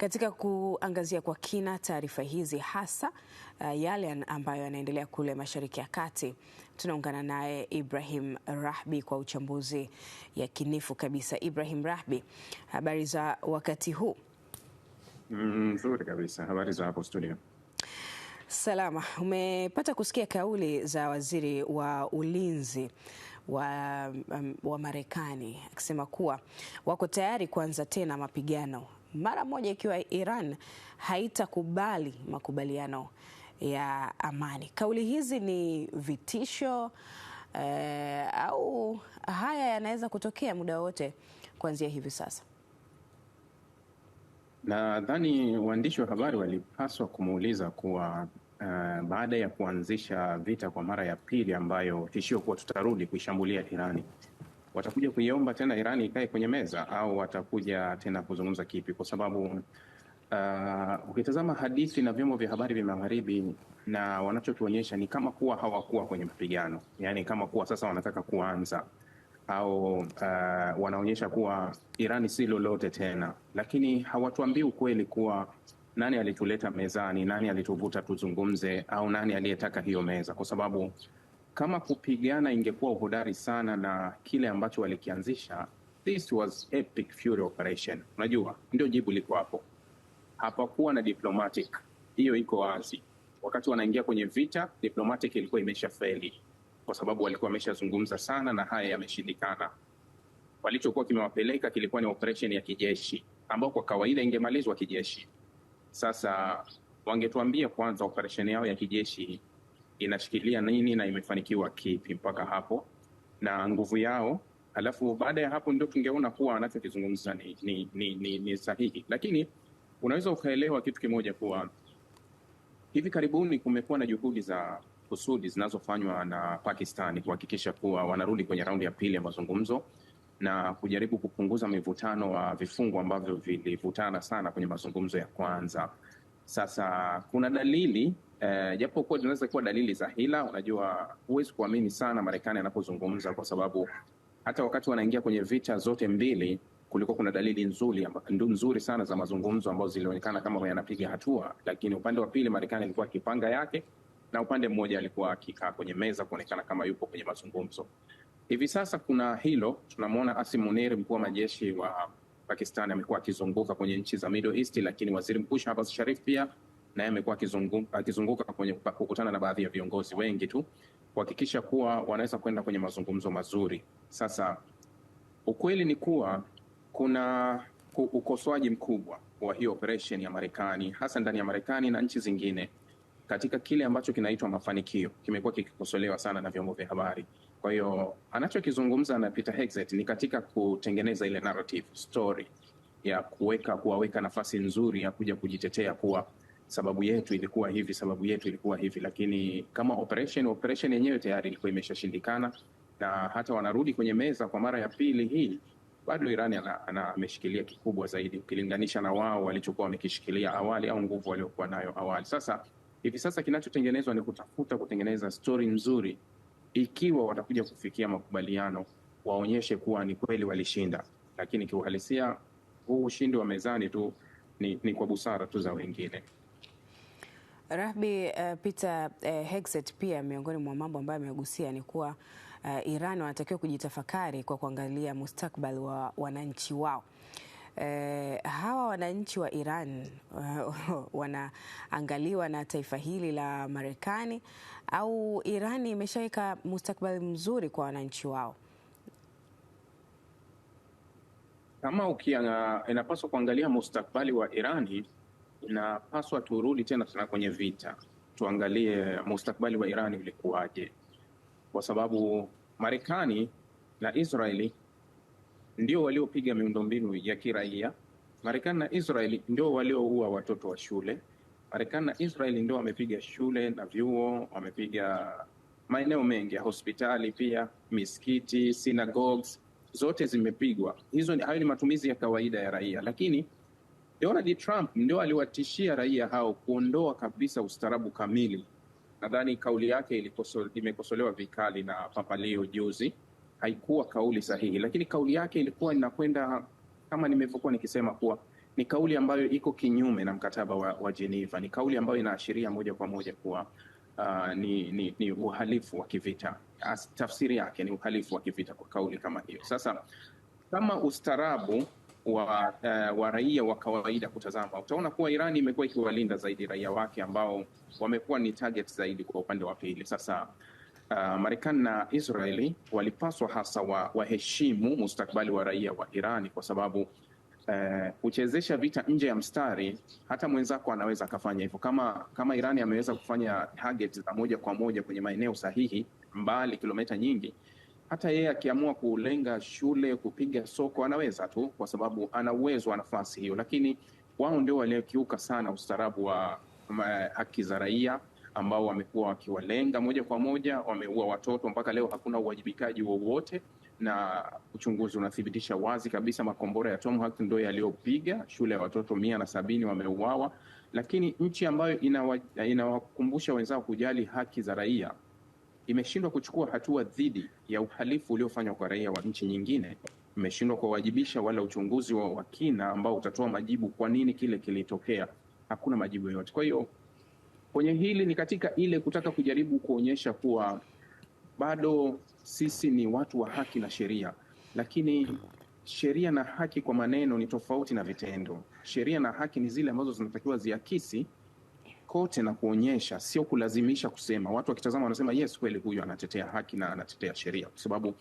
Katika kuangazia kwa kina taarifa hizi hasa yale ambayo yanaendelea kule Mashariki ya Kati, tunaungana naye Ibrahim Rahbi kwa uchambuzi yakinifu kabisa. Ibrahim Rahbi, habari za wakati huu? Nzuri kabisa. Habari za hapo studio? Salama. Umepata kusikia kauli za waziri wa ulinzi wa Marekani akisema kuwa wako tayari kuanza tena mapigano mara moja ikiwa Iran haitakubali makubaliano ya amani. Kauli hizi ni vitisho au haya yanaweza kutokea muda wote kuanzia hivi sasa? Nadhani waandishi wa habari walipaswa kumuuliza kuwa baada ya kuanzisha vita kwa mara ya pili, ambayo tishio kuwa tutarudi kuishambulia Irani, watakuja kuiomba tena Irani ikae kwenye meza au watakuja tena kuzungumza kipi? Kwa sababu ukitazama hadithi na vyombo vya habari vya magharibi, na wanachotuonyesha ni kama kuwa hawakuwa kwenye mapigano, yani kama kuwa sasa wanataka kuanza, au wanaonyesha kuwa Irani si lolote tena, lakini hawatuambii ukweli kuwa nani alituleta mezani, nani alituvuta tuzungumze, au nani aliyetaka hiyo meza. Kwa sababu kama kupigana ingekuwa uhodari sana na kile ambacho walikianzisha, this was epic fury operation. Unajua, ndio jibu liko hapo. Hapakuwa na diplomatic, hiyo iko wazi. Wakati wanaingia kwenye vita, diplomatic ilikuwa imeshafeli, kwa sababu walikuwa wameshazungumza sana na haya yameshindikana. Walichokuwa kimewapeleka kilikuwa ni operation ya kijeshi, ambao kwa kawaida ingemalizwa kijeshi. Sasa wangetuambia kwanza operation yao ya kijeshi inashikilia nini na imefanikiwa kipi mpaka hapo na nguvu yao, alafu baada ya hapo ndio tungeona kuwa anachokizungumza ni sahihi. Lakini unaweza ukaelewa kitu kimoja, kuwa hivi karibuni kumekuwa na juhudi za kusudi zinazofanywa na Pakistan kuhakikisha kuwa wanarudi kwenye raundi ya pili ya mazungumzo na kujaribu kupunguza mivutano wa vifungu ambavyo vilivutana sana kwenye mazungumzo ya kwanza. Sasa kuna dalili japo kwa zinaweza kuwa dalili za hila. Unajua, huwezi kuamini sana Marekani anapozungumza, kwa sababu hata wakati wanaingia kwenye vita zote mbili kulikuwa kuna dalili nzuri sana za mazungumzo ambazo zilionekana kama yanapiga hatua, lakini upande wa pili Marekani alikuwa akipanga yake na upande mmoja alikuwa akikaa kwenye meza kuonekana kama yupo kwenye mazungumzo. Hivi sasa kuna hilo, tunamwona Asim Munir, mkuu wa majeshi wa Pakistan, amekuwa akizunguka kwenye nchi za Middle East, lakini waziri mkuu Shahbaz Sharif pia naye amekuwa akizunguka kwenye kukutana na baadhi ya viongozi wengi tu kuhakikisha kuwa wanaweza kwenda kwenye mazungumzo mazuri. Sasa ukweli ni kuwa kuna ukosoaji mkubwa wa hiyo operation ya Marekani, hasa ndani ya Marekani na nchi zingine, katika kile ambacho kinaitwa mafanikio. Kimekuwa kikikosolewa sana na vyombo vya habari. Kwa hiyo anachokizungumza na Peter Hegseth ni katika kutengeneza ile narrative story ya kuwaweka nafasi nzuri ya kuja kujitetea kuwa sababu yetu ilikuwa hivi, sababu yetu ilikuwa hivi. Lakini kama operation yenyewe tayari ilikuwa imeshashindikana, na hata wanarudi kwenye meza kwa mara ya pili hii, bado Irani ameshikilia kikubwa zaidi ukilinganisha na wao walichokuwa wamekishikilia awali, au nguvu waliokuwa nayo awali. Sasa hivi sasa kinachotengenezwa ni kutengeneza story nzuri. Ikiwa watakuja kufikia makubaliano, waonyeshe kuwa ni kweli walishinda, lakini kiuhalisia huu ushindi wa mezani tu ni kwa busara tu za wengine. Rahbi, Peter Hegseth pia miongoni mwa mambo ambayo amegusia ni kuwa Iran wanatakiwa kujitafakari kwa kuangalia mustakbali wa wananchi wao. Hawa wananchi wa Iran wanaangaliwa na taifa hili la Marekani, au Iran imeshaweka mustakbali mzuri kwa wananchi wao? Kama inapaswa kuangalia mustakbali wa Irani, inapaswa turudi tena kwenye vita, tuangalie mustakbali wa Irani ulikuwaje, kwa sababu Marekani na Israeli ndio waliopiga miundombinu ya kiraia. Marekani na Israeli ndio walioua watoto wa shule. Marekani na Israeli ndio wamepiga shule na vyuo, wamepiga maeneo mengi ya hospitali, pia misikiti, synagogues, zote zimepigwa. Hayo ni matumizi ya kawaida ya raia, lakini Donald Trump ndio aliwatishia raia hao kuondoa kabisa ustaarabu kamili. Nadhani kauli yake imekosolewa vikali na Papa Leo juzi. Haikuwa kauli sahihi, lakini kauli yake ilikuwa inakwenda kama nimevyokuwa nikisema kuwa ni kauli ambayo iko kinyume na mkataba wa Geneva. Ni kauli ambayo inaashiria moja kwa moja kuwa ni uhalifu wa kivita. Tafsiri yake ni uhalifu wa kivita kwa kauli kama hiyo. Sasa kama ustarabu wa raia wa kawaida kutazama, utaona kuwa Irani imekuwa ikiwalinda zaidi raia wake ambao wamekuwa ni target zaidi kwa upande wa pili. Sasa Marekani na Israeli walipaswa hasa waheshimu mustakabali wa raia wa Irani, kwa sababu kuchezesha vita nje ya mstari, hata mwenzako anaweza akafanya hivyo. Kama Irani ameweza kufanya target za moja kwa moja kwenye maeneo sahihi mbali kilomita nyingi, hata yeye akiamua kulenga shule, kupiga soko, anaweza tu, kwa sababu ana uwezo wa nafasi hiyo. Lakini wao ndio waliokiuka sana ustaarabu wa haki za raia, ambao wamekuwa wakiwalenga moja kwa moja, wameua watoto. Mpaka leo hakuna uwajibikaji wowote, na uchunguzi unathibitisha wazi kabisa makombora ya Tomahawk ndio yaliyopiga shule ya watoto 170 wameuawa. Lakini nchi ambayo inawakumbusha wenzao kujali haki za raia imeshindwa kuchukua hatua dhidi ya uhalifu uliofanywa kwa raia wa nchi nyingine, imeshindwa kuwajibisha wala uchunguzi wa kina ambao utatoa majibu kwa nini kile kilitokea. Hakuna majibu yoyote. Kwa hiyo kwenye hili ni katika ile kutaka kujaribu kuonyesha kuwa bado sisi ni watu wa haki na sheria, lakini sheria na haki kwa maneno ni tofauti na vitendo. Sheria na haki ni zile ambazo zinatakiwa ziakisi kote na kuonyesha, sio kulazimisha kusema. Watu wakitazama wanasema yes, kweli huyu anatetea haki na anatetea sheria, kwa sababu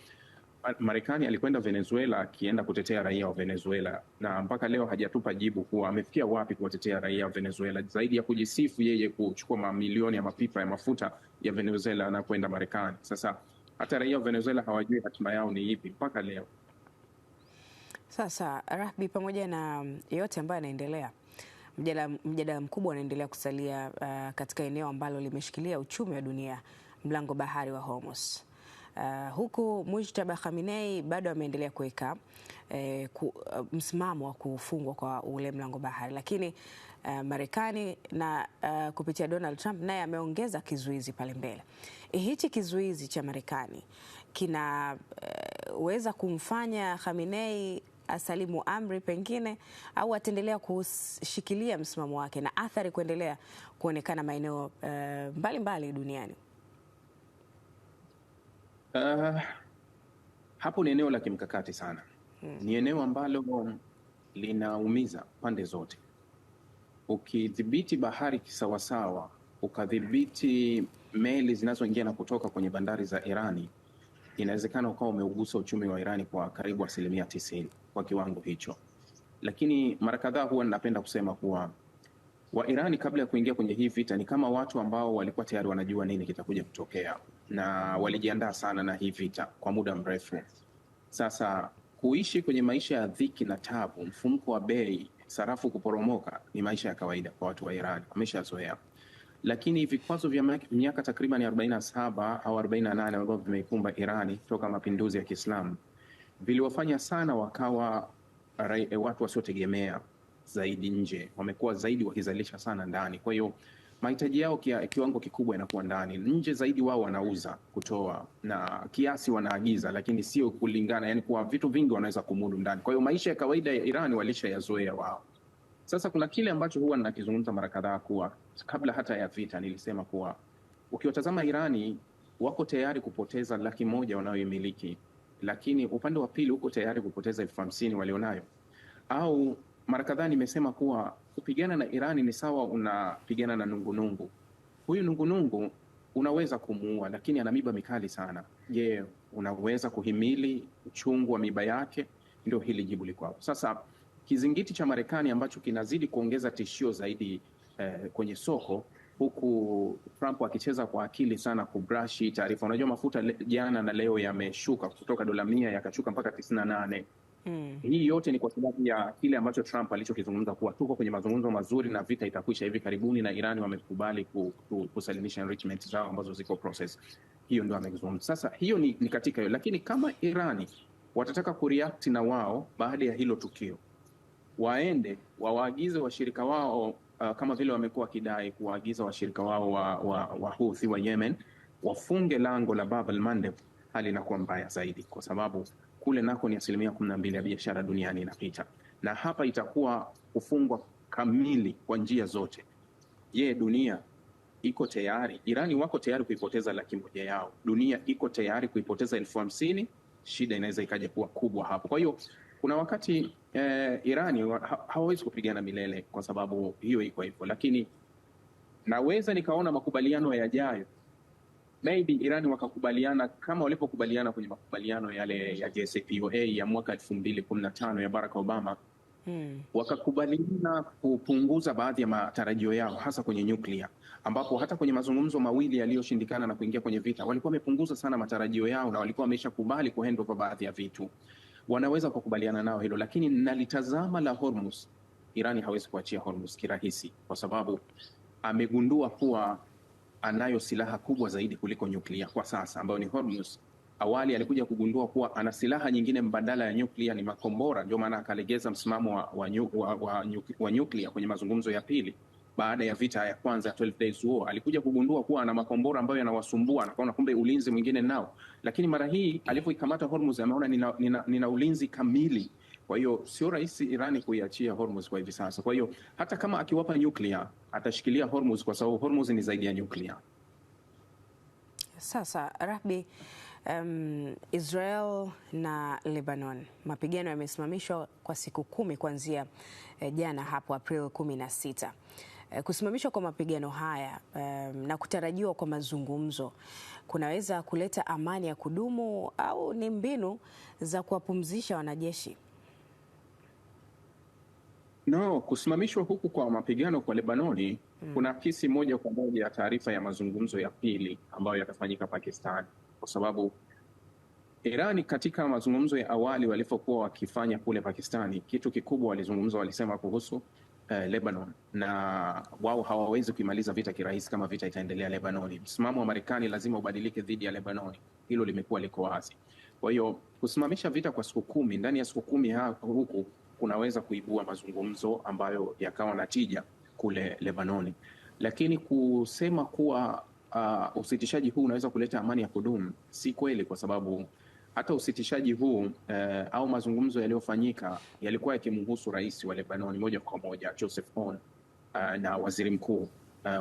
Marekani alikwenda Venezuela akienda kutetea raia wa Venezuela, na mpaka leo hajatupa jibu kuwa amefikia wapi kuwatetea raia wa Venezuela, zaidi ya kujisifu yeye kuchukua mamilioni ya mapipa ya mafuta ya Venezuela na kwenda Marekani. Sasa hata raia wa Venezuela hawajui hatima yao ni ipi mpaka leo. Sasa Rahby, pamoja na yote ambayo yanaendelea, mjadala mkubwa unaendelea kusalia katika eneo ambalo limeshikilia uchumi wa dunia, mlango bahari wa Hormuz. Huku Mujtaba Khamenei bado ameendelea kuweka msimamo wa kufungwa kwa ule mlango bahari, lakini Marekani na kupitia Donald Trump naye ameongeza kizuizi pale mbele. Hichi kizuizi cha Marekani kinaweza kumfanya Khamenei asalimu amri pengine, au ataendelea kushikilia msimamo wake na athari kuendelea kuonekana maeneo mbalimbali duniani? Hapo ni eneo la kimkakati sana. Ni eneo ambalo linaumiza pande zote. Ukidhibiti bahari kisawasawa, ukadhibiti meli zinazoingia na kutoka kwenye bandari za Irani, inawezekana ukawa umeugusa uchumi wa Irani kwa karibu 90% kwa kiwango hicho. Lakini mara kadhaa huwa ninapenda kusema kuwa Wairani kabla ya kuingia kwenye hii vita ni kama watu ambao walikuwa tayari wanajua nini kitakuja kutokea, na walijiandaa sana na hii vita kwa muda mrefu. Sasa kuishi kwenye maisha ya dhiki na tabu, mfumuko wa bei, sarafu kuporomoka, ni maisha ya kawaida kwa watu wa Irani, wameshazoea. Lakini vikwazo vya miaka takriban 47 au 48 ambavyo vimeikumba Irani toka mapinduzi ya Kiislamu viliwafanya sana wakawa watu wasiotegemea zaidi nje, wamekuwa zaidi wakizalisha sana ndani. Kwa hiyo mahitaji yao kiwango kikubwa inakuwa ndani. Nje zaidi wao wanauza, kutoa, na kiasi wanaagiza, lakini sio kulingana, yani kwa vitu vingi wanaweza kumudu ndani. Kwa hiyo maisha ya kawaida ya Irani walishayazoea wao. Sasa kuna kile ambacho huwa ninakizungumza mara kadhaa kuwa kabla hata ya vita nilisema kuwa ukiwatazama Irani wako tayari kupoteza 100,000 wanayoimiliki, lakini upande wa pili uko tayari kupoteza 50,000 walionayo. Au mara kadhaa nimesema kuwa kupigana na Irani ni sawa unapigana na nungunungu. Huyu nungunungu unaweza kumuua, lakini ana miba mikali sana. Je, unaweza kuhimili uchungu wa miba yake? Ndio hili jibu liko hapo. Sasa kizingiti cha Marekani ambacho kinazidi kuongeza tishio zaidi kwenye soko, huku Trump akicheza kwa akili sana kubrashi taarifa. Unajua mafuta jana na leo yameshuka kutoka $100 yakashuka mpaka 98. Hii yote ni kwa sababu ya kile ambacho Trump alichokizungumza kuwa tuko kwenye mazungumzo mazuri na vita itakwisha hivi karibuni, na Irani wamekubali kusalimisha enrichment zao ambazo ziko process. Hiyo ndio amezungumza. Sasa hiyo ni katika hiyo, lakini kama Irani watataka kureact na wao baada ya hilo tukio, waende wawaagize washirika wao kama vile wamekuwa kidai kuwaagiza washirika wao wa Houthi wa Yemen wafunge lango la Bab el-Mandeb, hali inakuwa mbaya zaidi, kwa sababu kule nako ni 12% ya biashara duniani inapita. na hapa itakuwa kufungwa kamili kwa njia zote. Je, dunia iko tayari? Irani wako tayari kuipoteza 100,000 yao, dunia iko tayari kuipoteza 50,000. Shida inaweza ikaja kuwa kubwa hapo. Kwa hiyo kuna wakati Irani hawawezi kupigana milele, kwa sababu hiyo iko hivyo, lakini naweza nikaona makubaliano yajayo, maybe Irani wakakubaliana kama walipokubaliana kwenye makubaliano yale ya JCPOA ya mwaka 2015 ya Barack Obama. Wakakubaliana kupunguza baadhi ya matarajio yao, hasa kwenye nyuklia, ambapo hata kwenye mazungumzo mawili yaliyoshindikana na kuingia kwenye vita walikuwa wamepunguza sana matarajio yao na walikuwa wameshakubali kuhandle kwa baadhi ya vitu. Wanaweza kukubaliana nao hilo, lakini nalitazama la Hormuz, Irani hawezi kuachia Hormuz kirahisi, kwa sababu amegundua kuwa anayo silaha kubwa zaidi kuliko nyuklia kwa sasa, ambayo ni Hormuz. Awali alikuja kugundua kuwa ana silaha nyingine mbadala ya nyuklia, ni makombora. Ndio maana akalegeza msimamo wa nyuklia kwenye mazungumzo ya pili baada ya vita ya kwanza 12 days war. Alikuja kugundua kuwa ana makombora ambayo yanawasumbua, anaona kumbe ulinzi mwingine nao, lakini mara hii alipoikamata Hormuz ameona nina ulinzi kamili. Kwa hiyo sio rahisi Irani kuiachia Hormuz kwa hivi sasa. Kwa hiyo hata kama akiwapa nyuklia atashikilia Hormuz, kwa sababu Hormuz ni zaidi ya nyuklia. Sasa Rahby, Israel na Lebanon, mapigano yamesimamishwa kwa siku 10 kuanzia jana hapo April 16. Kusimamishwa kwa mapigano haya na kutarajiwa kwa mazungumzo kunaweza kuleta amani ya kudumu au ni mbinu za kuwapumzisha wanajeshi? No, kusimamishwa huku kwa mapigano kwa Lebanoni kuna kisi moja kwa moja ya taarifa ya mazungumzo ya pili ambayo yatafanyika Pakistan, kwa sababu Irani katika mazungumzo ya awali walipokuwa wakifanya kule Pakistani, kitu kikubwa walizungumza, walisema kuhusu Lebanon, na wao hawawezi kuimaliza vita kirahisi kama vita itaendelea Lebanoni. Msimamo wa Marekani lazima ubadilike dhidi ya Lebanoni, hilo limekuwa liko wazi. Kwa hiyo kusimamisha vita kwa siku 10, ndani ya siku 10 huku kunaweza kuibua mazungumzo ambayo yakawa na tija kule Lebanoni, lakini kusema kuwa usitishaji huu unaweza kuleta amani ya kudumu si kweli, kwa sababu hata usitishaji huu au mazungumzo yaliyofanyika yalikuwa yakimhusu rais wa Lebanoni moja kwa moja Joseph Aoun na waziri mkuu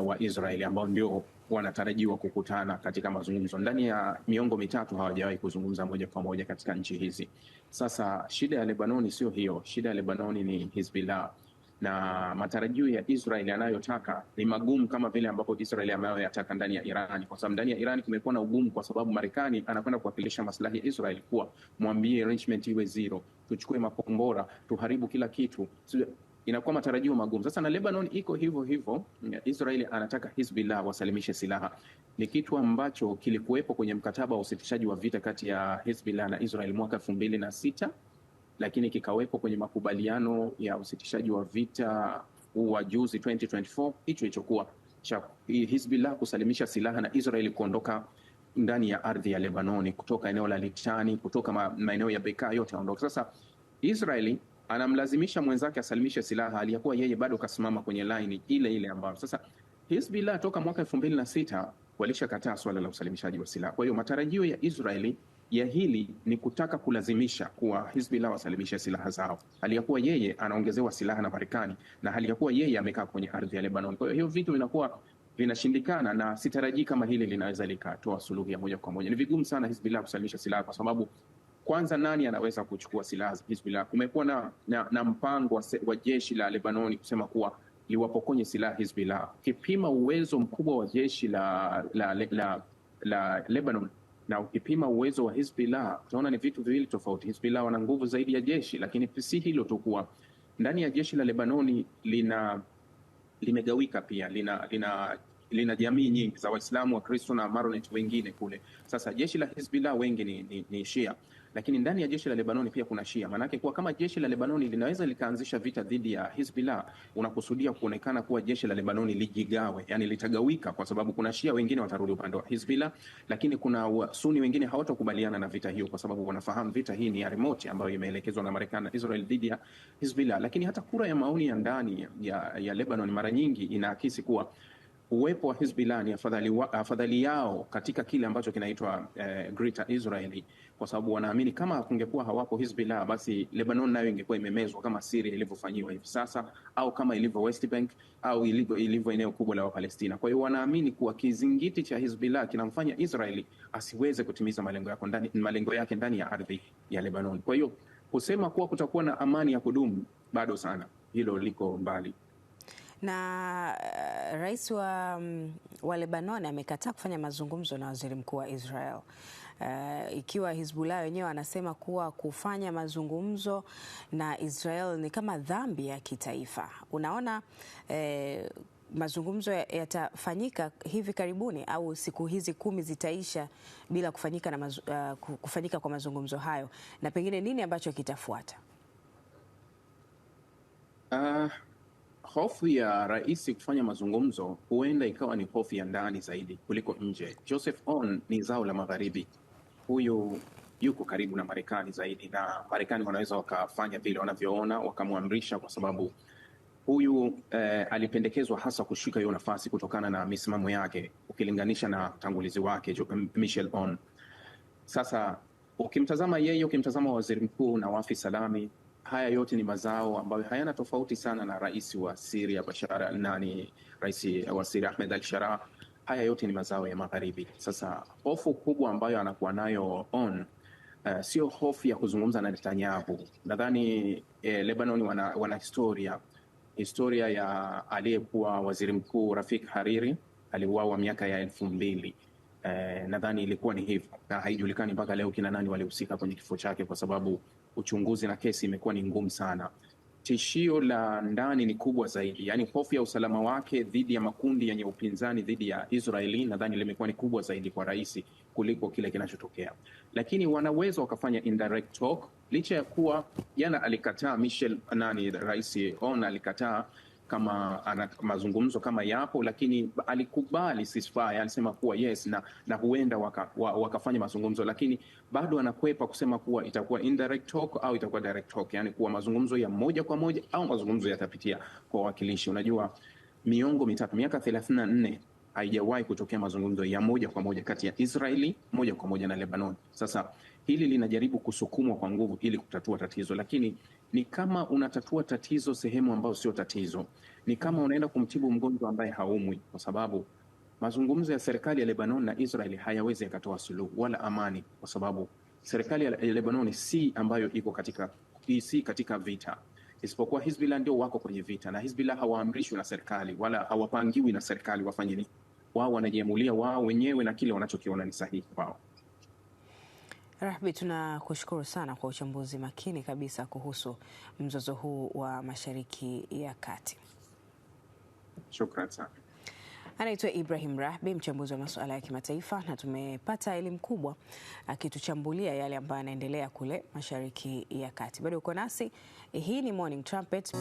wa Israeli, ambao ndio wanatarajiwa kukutana katika mazungumzo. Ndani ya miongo mitatu hawajawahi kuzungumza moja kwa moja katika nchi hizi. Sasa shida ya Lebanoni sio hiyo, shida ya Lebanoni ni Hezbollah, na matarajio ya Israeli yanayotaka ni magumu kama vile ambapo Israeli anayoyataka ndani ya Irani, kwa sababu ndani ya Irani kumekuwa na ugumu, kwa sababu Marekani anakwenda kuwakilisha maslahi ya Israeli, kuwa mwambie arrangement iwe zero, tuchukue makombora, tuharibu kila kitu. Inakuwa matarajio magumu. Sasa na Lebanon iko hivyo hivyo, Israeli anataka Hezbollah wasalimishe silaha. Ni kitu ambacho kilikuwepo kwenye mkataba wa usitishaji wa vita kati ya Hezbollah na Israel mwaka 2006, lakini kikawepo kwenye makubaliano ya usitishaji wa vita wa juzi 2024, hicho ilichokuwa cha Hezbollah kusalimisha silaha na Israel kuondoka ndani ya ardhi ya Lebanoni, kutoka eneo la Litani, kutoka maeneo ya Bekaa, yote aondoka. Sasa Israeli anamlazimisha mwenzake asalimishe silaha aliyakuwa yeye bado kasimama kwenye line ile ile ambayo sasa Hezbollah toka mwaka 2006 walishakataa swala la usalimishaji wa silaha. Kwa hiyo matarajio ya Israeli ya hili ni kutaka kulazimisha kuwa Hezbollah wasalimishe silaha zao, aliyakuwa yeye anaongezewa silaha na Marekani, na aliyakuwa yeye amekaa kwenye ardhi ya Lebanon. Kwa hiyo vitu vinakuwa vinashindikana, na sitarajii kama hili linaweza likatoa suluhu ya moja kwa moja. Ni vigumu sana Hezbollah kusalimisha silaha, kwa sababu kwanza, nani anaweza kuchukua silaha za Hezbollah? Kumekuwa na mpango wa jeshi la Lebanoni kusema kuwa liwapokonye silaha Hezbollah. Ukipima uwezo mkubwa wa jeshi la Lebanon na ukipima uwezo wa Hezbollah, utaona ni vitu viwili tofauti. Hezbollah wana nguvu zaidi ya jeshi, lakini si hilo tu, kuwa ndani ya jeshi la Lebanoni limegawika pia, lina jamii nyingi za Waislamu, Wakristo na Maronite wengine kule. Sasa jeshi la Hezbollah wengi ni Shia, lakini ndani ya jeshi la Lebanoni pia kuna Shia. Maanake kuwa kama jeshi la Lebanoni linaweza likaanzisha vita dhidi ya Hezbollah, unakusudia kuonekana kuwa jeshi la Lebanoni lijigawe, yani litagawika, kwa sababu kuna Shia wengine watarudi upande wa Hezbollah, lakini kuna Sunni wengine hawatakubaliana na vita hiyo, kwa sababu wanafahamu vita hii ni ya remote ambayo imeelekezwa na Marekani na Israel dhidi ya Hezbollah. Lakini hata kura ya maoni ya ndani ya Lebanon mara nyingi inaakisi kuwa uwepo wa Hezbollah ni afadhali yao katika kile ambacho kinaitwa Greater Israeli kwa sababu wanaamini kama kungekuwa hawapo Hizbullah, basi Lebanon nayo ingekuwa imemezwa kama Syria ilivyofanyiwa hivi sasa, au kama ilivyo West Bank, au ilivyo eneo kubwa la Palestina. Kwa hiyo wanaamini kuwa kizingiti cha Hizbullah kinamfanya Israeli asiweze kutimiza malengo yake ndani ya ardhi ya Lebanon. Kwa hiyo kusema kuwa kutakuwa na amani ya kudumu bado sana, hilo liko mbali. Na rais wa Lebanon amekataa kufanya mazungumzo na waziri mkuu wa Israel. Ikiwa Hizbullah wenyewe anasema kuwa kufanya mazungumzo na Israel ni kama dhambi ya kitaifa. Unaona mazungumzo yatafanyika hivi karibuni, au siku hizi 10 zitaisha bila kufanyika kwa mazungumzo hayo, na pengine nini ambacho kitafuata? Hofu ya rais kufanya mazungumzo huenda ikawa ni hofu ya ndani zaidi kuliko nje. Joseph Aoun ni zao la Magharibi. Huyu yuko karibu na Marekani zaidi, na Marekani wanaweza wakafanya vile wanavyoona, wakamwamrisha, kwa sababu huyu alipendekezwa hasa kushika hiyo nafasi kutokana na misimamo yake ukilinganisha na tangulizi wake Michel Aoun. Sasa ukimtazama yeye, ukimtazama waziri mkuu Nawafi Salami, haya yote ni mazao ambayo hayana tofauti sana na rais wa Syria rais wa Syria Ahmed al-Sharaa. Haya yote ni mazao ya Magharibi. Sasa hofu kubwa ambayo anakuwa nayo Aoun sio hofu ya kuzungumza na Netanyahu. Nadhani Lebanon wana historia ya aliyekuwa waziri mkuu Rafik Hariri, aliuawa miaka ya 2000. Nadhani ilikuwa ni hivyo, na haijulikani mpaka leo kina nani walihusika kwenye kifo chake, kwa sababu uchunguzi na kesi imekuwa ni ngumu sana. Tishio la ndani ni kubwa zaidi, yaani hofu ya usalama wake dhidi ya makundi yenye upinzani dhidi ya Israeli, nadhani limekuwa ni kubwa zaidi kwa rais kuliko kile kinachotokea. Lakini wanaweza wakafanya indirect talk, licha ya kuwa yana alikataa rais Aoun alikataa kama ana mazungumzo kama yapo, lakini alikubali ceasefire, alisema kuwa yes, na huenda wakafanya mazungumzo, lakini bado anakwepa kusema kuwa itakuwa indirect talk au itakuwa direct talk, yani kuwa mazungumzo ya moja kwa moja au mazungumzo yatapitia kwa wawakilishi. Unajua, miongo mitatu, miaka 34 haijawahi kutokea mazungumzo ya moja kwa moja kati ya Israeli moja kwa moja na Lebanon. Sasa hili linajaribu kusukumwa kwa nguvu ili kutatua tatizo, lakini ni kama unatatua tatizo sehemu ambayo sio tatizo. Ni kama unaenda kumtibu mgonjwa ambaye haumwi, kwa sababu mazungumzo ya serikali ya Lebanon na Israeli hayawezi yakatoa suluhu wala amani, kwa sababu serikali ya Lebanon si ambayo iko katika vita, isipokuwa Hizbullah ndio wako kwenye vita, na Hizbullah hawaamrishwi na serikali wala hawapangiwi na serikali wafanye nini. Wao wanajiamulia wao wenyewe na kile wanachokiona ni sahihi kwao. Rahbi, tunakushukuru sana kwa uchambuzi makini kabisa kuhusu mzozo huu wa Mashariki ya Kati. Shukrani sana. Anaitwa Ibrahim Rahbi, mchambuzi wa masuala ya kimataifa, na tumepata elimu kubwa akituchambulia yale ambayo yanaendelea kule Mashariki ya Kati. Bado uko nasi, hii ni Morning Trumpet.